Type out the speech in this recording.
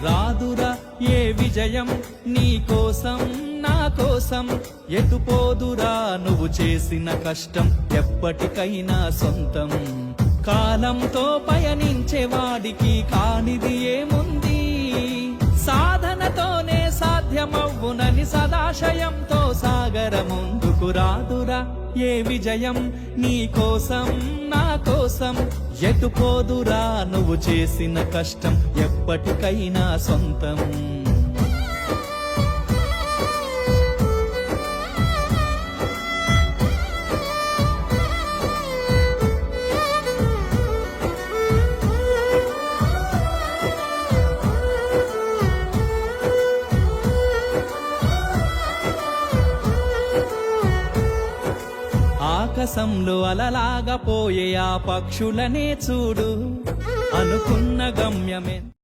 రాదురా ఏ విజయం నీ కోసం నా కోసం, ఎటుపోదురా నువ్వు చేసిన కష్టం ఎప్పటికైనా సొంతం. కాలంతో పయనించే వాడికి కానిది ఏముంది, సాధనతోనే సాధ్యమవ్వునని సదాశయంతో సాగర ముందుకు. రాదురా ఏ విజయం నీ కోసం నా కోసం, ఎటుపోదురా నువ్వు చేసిన కష్టం ఎప్పటికైనా సొంతం. ఆకాశంలో అలలాగా పోయే ఆ పక్షులనే చూడు, అనుకున్న గమ్యమే